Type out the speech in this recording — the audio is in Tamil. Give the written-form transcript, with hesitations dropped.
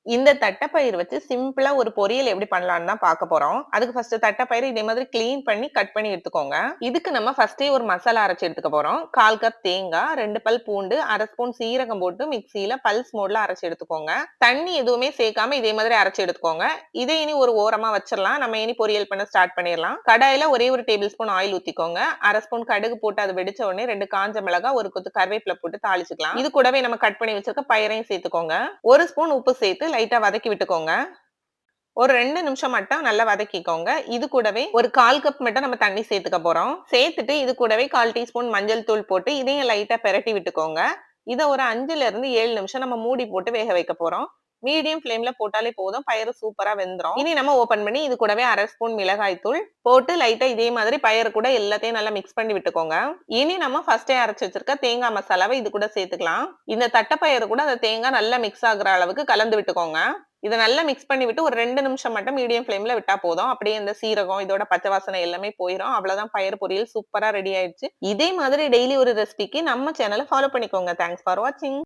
இந்த தட்டப்பயிறு வச்சு சிம்பிளா ஒரு பொரியல் எப்படி பண்ணலாம்னு தான் பார்க்க போறோம். அதுக்கு ஃபர்ஸ்ட் தட்டப்பயிறு இதே மாதிரி கிளீன் பண்ணி கட் பண்ணி எடுத்துக்கோங்க. இதுக்கு நம்ம ஃபர்ஸ்டே ஒரு மசாலா அரைச்சு எடுத்துக்க போறோம். 1/4 கப் தேங்காய், 2 பல் பூண்டு, 1/2 ஸ்பூன் சீரகம் போட்டு மிக்ஸியில பல்ஸ் மோட்ல அரைச்சு எடுத்துக்கோங்க. தண்ணி எதுவுமே சேர்க்காம இதே மாதிரி அரைச்சு எடுத்துக்கோங்க. இதை இனி ஒரு ஓரமா வச்சிரலாம். நம்ம இனி பொரியல் பண்ண ஸ்டார்ட் பண்ணிரலாம். கடாயில ஒரே ஒரு டேபிள் ஸ்பூன் ஆயில் ஊத்திக்கோங்க. 1/2 ஸ்பூன் கடுகு போட்டு அது வெடிச்ச உடனே 2 காஞ்ச மிளகாய், ஒரு கொத்து கருவேப்பிலை போட்டு தாளிச்சுக்கலாம். இது கூடவே நம்ம கட் பண்ணி வச்சிருக்க பயிரையும் சேர்த்துக்கோங்க. 1 ஸ்பூன் உப்பு சேர்த்து லைட்டா வதக்கி விட்டுக்கோங்க. ஒரு 2 நிமிஷம் மட்டும் நல்லா வதக்கிக்கோங்க. இது கூடவே ஒரு 1/4 கப் மட்டும் நம்ம தண்ணி சேர்த்துக்க போறோம். சேர்த்துட்டு இது கூடவே 1/4 டீஸ்பூன் மஞ்சள் தூள் போட்டு இதையும் லைட்டா பெரட்டி விட்டுக்கோங்க. இத ஒரு 5ல இருந்து 7 நிமிஷம் நம்ம மூடி போட்டு வேக வைக்க போறோம். மீடியம் ஃப்ளேம்ல போட்டாலே போதும். பயிறு சூப்பரா வெந்துரும். இனி நம்ம ஓபன் பண்ணி இது கூடவே 1/2 ஸ்பூன் மிளகாய் தூள் போட்டு லைட்டா இதே மாதிரி பயிறு கூட எல்லாத்தையும் நல்லா மிக்ஸ் பண்ணி விட்டுக்கோங்க. இனி நம்ம ஃபர்ஸ்டே அரைச்சு வச்சிருக்க தேங்காய் மசாலாவை இது கூட சேர்த்துக்கலாம். இந்த தட்டப்பயிறு கூட அந்த தேங்காய் நல்லா மிக்ஸ் ஆகுற அளவுக்கு கலந்து விட்டுக்கோங்க. இத நல்லா மிக்ஸ் பண்ணி விட்டு ஒரு 2 நிமிஷம் மட்டும் மீடியம் ஃப்ளேம்ல விட்டா போதும். அப்படியே இந்த சீரகம் இதோட பச்சை வாசனை எல்லாமே போயிரும். அவ்வளவுதான் பயிறு பொரியல் சூப்பரா ரெடி ஆயிடுச்சு. இதே மாதிரி டெய்லி ஒரு ரெசிபிக்கு நம்ம சேனலை ஃபாலோ பண்ணிக்கோங்க. தேங்க்ஸ் ஃபார் வாட்சிங்.